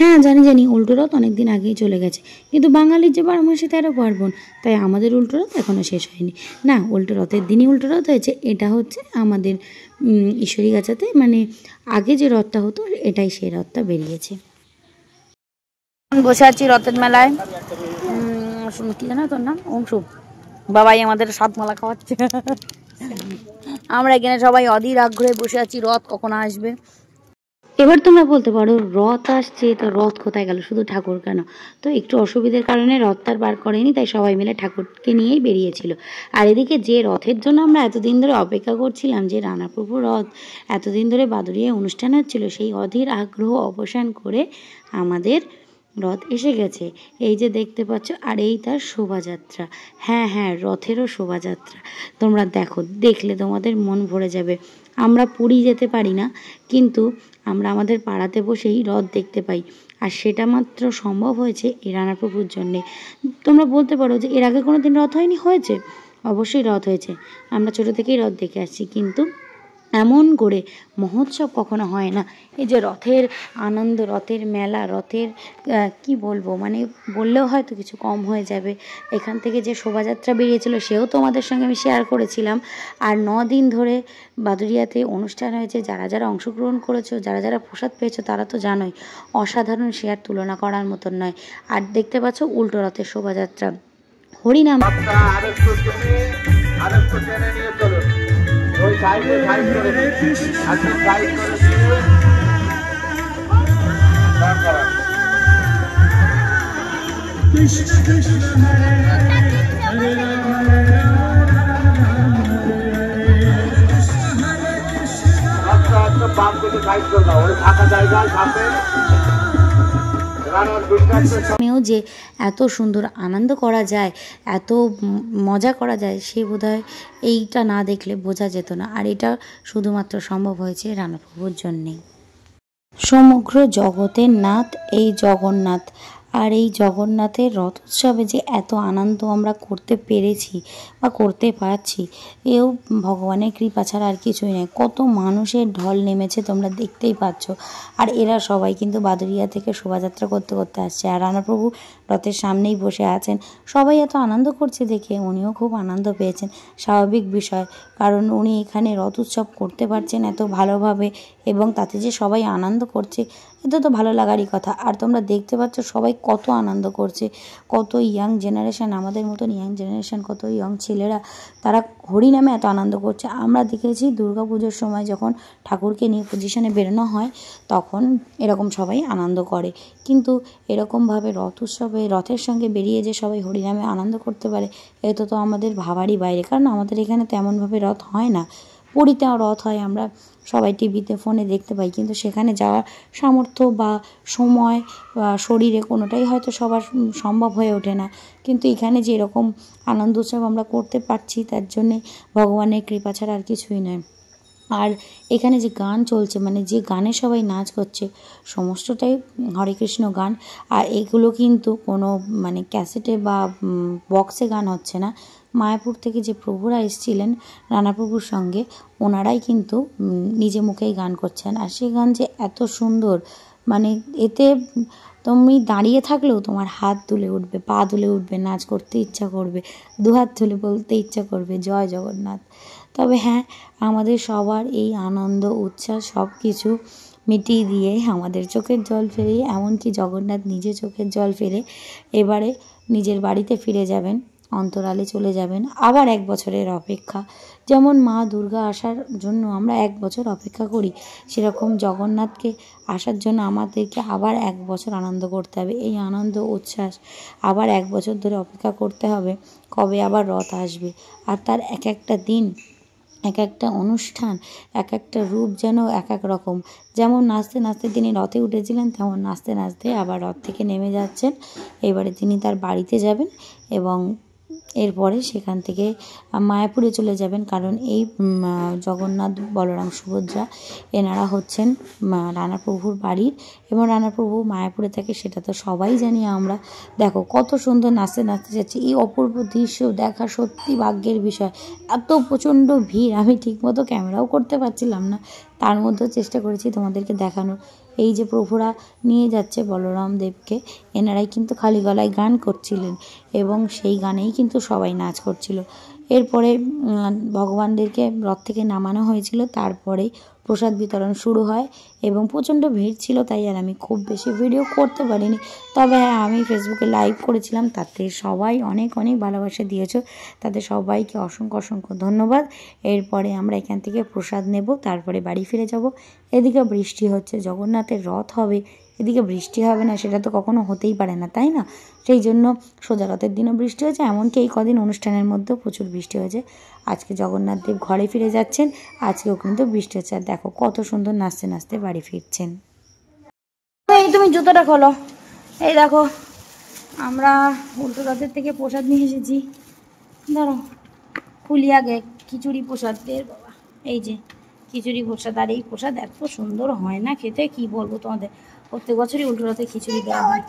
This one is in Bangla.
হ্যাঁ জানি জানি, উল্টো রথ অনেক দিন আগেই চলে গেছে, কিন্তু বাঙালির যে 12 মাসে 13 পার্বণ, তাই আমাদের উল্টো রথ এখনও শেষ হয়নি। না, উল্টো রথের দিনই উল্টো রথ হয়েছে। এটা হচ্ছে আমাদের ঈশ্বরীগাছাতে, মানে আগে যে রথটা হতো এটাই সেই রথটা বেরিয়েছে। বসে আছি রথের মেলায়, কি জানো তোর নাম? অংশু। বাবাই আমাদের সাতমালা খাওয়াচ্ছে। আমরা এখানে সবাই অধীর আগ্রহে বসে আছি রথ কখন আসবে। এবার তোমরা বলতে পারো রথ আসছে তো রথ কোথায় গেল, শুধু ঠাকুর কেন? তো একটু অসুবিধার কারণে রথ আর বার করেনি, তাই সবাই মিলে ঠাকুরকে নিয়েই বেরিয়েছিল। আর এদিকে যে রথের জন্য আমরা এতদিন ধরে অপেক্ষা করছিলাম, যে রানাপ্রভু রথ এতদিন ধরে বাদুড়িয়ায় অনুষ্ঠান হচ্ছিল, সেই অধীর আগ্রহ অবসান করে আমাদের রথ এসে গেছে। এই যে দেখতে পাচ্ছ, আর এই তার শোভাযাত্রা। হ্যাঁ হ্যাঁ, রথেরও শোভাযাত্রা। তোমরা দেখো, দেখলে তোমাদের মন ভরে যাবে। আমরা পুরী যেতে পারি না, কিন্তু আমরা আমাদের পাড়াতে বসেই রথ দেখতে পাই, আর সেটা মাত্র সম্ভব হয়েছে এই রানাপ্রভুর জন্যে। তোমরা বলতে পারো যে এর আগে কোনো দিন রথ হয়নি? হয়েছে, অবশ্যই রথ হয়েছে। আমরা ছোটো থেকেই রথ দেখে আসছি, কিন্তু এমন করে মহোৎসব কখনো হয় না। এই যে রথের আনন্দ, রথের মেলা, রথের কি বলবো, মানে বললেও হয়তো কিছু কম হয়ে যাবে। এখান থেকে যে শোভাযাত্রা বেরিয়েছিল সেও তোমাদের সঙ্গে আমি শেয়ার করেছিলাম। আর 9 দিন ধরে বাদুড়িয়াতে অনুষ্ঠান হয়েছে। যারা যারা অংশগ্রহণ করেছো, যারা যারা প্রসাদ পেয়েছো, তারা তো জানোই, অসাধারণ, সে আর তুলনা করার মতন নয়। আর দেখতে পাচ্ছ উল্টো রথের শোভাযাত্রা, হরিনাম। কৃষ্ণ কৃষ্ণ হরে হরে হরে আমিও যে এত সুন্দর আনন্দ করা যায়, এত মজা করা যায়, সে বোধহয় এইটা না দেখলে বোঝা যেত না। আর এটা শুধুমাত্র সম্ভব হয়েছে রানাপ্রভুর জন্যেই। সমগ্র জগতের নাথ এই জগন্নাথ। আর এই জগন্নাথের রথ উৎসবে যে এত আনন্দ আমরা করতে পেরেছি বা করতে পারছি, এও ভগবানের কৃপা ছাড়া আর কিছুই নয়। কত মানুষের ঢল নেমেছে তোমরা দেখতেই পাচ্ছ। আর এরা সবাই কিন্তু বাদুড়িয়া থেকে শোভাযাত্রা করতে করতে আসছে, আর রানাপ্রভু রথের সামনেই বসে আছেন। সবাই এত আনন্দ করছে দেখে উনিও খুব আনন্দ পেয়েছেন, স্বাভাবিক বিষয়। কারণ উনি এখানে রথ উৎসব করতে পারছেন এত ভালোভাবে, এবং তাতে যে সবাই আনন্দ করছে, এটা তো ভালো লাগারই কথা। আর তোমরা দেখতে পাচ্ছ সবাই কত আনন্দ করছে, কত ইয়াং জেনারেশান, আমাদের মতন ইয়াং জেনারেশান, কত ইয়ং ছেলেরা, তারা হরিনামে এত আনন্দ করছে। আমরা দেখেছি দুর্গা পুজোর সময় যখন ঠাকুরকে নিয়ে পজিশনে বেরোনো হয়, তখন এরকম সবাই আনন্দ করে, কিন্তু এরকমভাবে রথ উৎসবে রথের সঙ্গে বেরিয়ে যে সবাই হরিনামে আনন্দ করতে পারে, এটা তো আমাদের ভাবারই বাইরে। কারণ আমাদের এখানে তেমনভাবে রথ হয় না। পুরীতেও রথ হয়, আমরা সবাই টিভিতে ফোনে দেখতে পাই, কিন্তু সেখানে যাওয়ার সামর্থ্য বা সময় বা শরীরে কোনোটাই হয়তো সবার সম্ভব হয়ে ওঠে না। কিন্তু এখানে যে এরকম আনন্দ উৎসব আমরা করতে পারছি, তার জন্যে ভগবানের কৃপা ছাড়া আর কিছুই নয়। আর এখানে যে গান চলছে, মানে যে গানে সবাই নাচ করছে, সমস্তটাই হরে কৃষ্ণ গান। আর এগুলো কিন্তু কোনো মানে ক্যাসেটে বা বক্সে গান হচ্ছে না। মায়াপুর থেকে যে প্রভুরা এসেছিলেন রানাপ্রভুর সঙ্গে, ওনারাই কিন্তু নিজে মুখেই গান করছেন। আর সেই গান যে এত সুন্দর, মানে এতে তুমি দাঁড়িয়ে থাকলেও তোমার হাত দুলে উঠবে, পা দুলে উঠবে, নাচ করতে ইচ্ছা করবে, দুহাত তুলে বলতে ইচ্ছা করবে জয় জগন্নাথ। তবে হ্যাঁ, আমাদের সবার এই আনন্দ উচ্ছ্বাস সব কিছু মিটিয়ে দিয়ে, আমাদের চোখের জল ফেলে, এমনকি জগন্নাথ নিজে চোখের জল ফেলে এবারে নিজের বাড়িতে ফিরে যাবেন, অন্তরালে চলে যাবেন। আবার 1 বছরের অপেক্ষা। যেমন মা দুর্গা আসার জন্য আমরা 1 বছর অপেক্ষা করি, সেরকম জগন্নাথকে আসার জন্য আমাদেরকে আবার 1 বছর আনন্দ করতে হবে। এই আনন্দ উচ্ছ্বাস আবার 1 বছর ধরে অপেক্ষা করতে হবে কবে আবার রথ আসবে। আর তার এক একটা দিন, এক একটা অনুষ্ঠান, এক একটা রূপ যেন এক এক রকম। যেমন নাচতে নাচতে তিনি রথে উঠেছিলেন, তেমন নাচতে নাচতে আবার রথ থেকে নেমে যাচ্ছেন। এবারে তিনি তার বাড়িতে যাবেন, এবং এরপরে সেখান থেকে মায়াপুরে চলে যাবেন। কারণ এই জগন্নাথ, বলরাম, সুভদ্রা এনারা হচ্ছেন রানাপ্রভুর বাড়ির, এবং রানাপ্রভু মায়াপুরে থাকে সেটা তো সবাই জানি আমরা। দেখো কত সুন্দর নাচতে নাচতে যাচ্ছে, এই অপূর্ব দৃশ্য দেখা সত্যি ভাগ্যের বিষয়। এত প্রচণ্ড ভিড়, আমি ঠিকমতো ক্যামেরাও করতে পারছিলাম না, তার মধ্যেও চেষ্টা করেছি তোমাদেরকে দেখানোর। এই যে প্রভুরা নিয়ে যাচ্ছে বলরাম দেবকে, এনারাই কিন্তু খালি গলায় গান করছিলেন এবং সেই গানেই কিন্তু সবাই নাচ করছিল। এরপরে ভগবানদেরকে রথ থেকে নামানো হয়েছিল, তারপরেই প্রসাদ বিতরণ শুরু হয় এবং প্রচণ্ড ভিড় ছিল, তাই আর আমি খুব বেশি ভিডিও করতে পারিনি। তবে হ্যাঁ, আমি ফেসবুকে লাইভ করেছিলাম, তাতে সবাই অনেক অনেক ভালোবাসা দিয়েছো, তাদের সবাইকে অসংখ্য অসংখ্য ধন্যবাদ। এরপরে আমরা এখান থেকে প্রসাদ নেব, তারপরে বাড়ি ফিরে যাব। এদিকে বৃষ্টি হচ্ছে, জগন্নাথের রথ হবে, এদিকে বৃষ্টি হবে না সেটা তো কখনো হতেই পারে না, তাই না? সেই জন্য সোজা রথের দিনও বৃষ্টি হয়েছে, এমনকি এই কদিন অনুষ্ঠানের মধ্যেও প্রচুর বৃষ্টি হয়েছে। আজকে জগন্নাথ দেব ঘরে ফিরে যাচ্ছেন, আজকেও কিন্তু বৃষ্টি হচ্ছে। আর দেখো কত সুন্দর নাচতে নাচতে বাড়ি ফিরছেন। এই তুমি জুতোটা খোলো। এই দেখো আমরা উল্টো রথের থেকে প্রসাদ নিয়ে এসেছি, ধরো খুলি আগে। খিচুড়ি প্রসাদ এর বাবা, এই যে খিচুড়ি প্রসাদ। আর এই প্রসাদ এত সুন্দর হয় না খেতে, কি বলবো তোমাদের, প্রত্যেক বছরই উল্টো রথে খিচুড়ি দেওয়া হয়।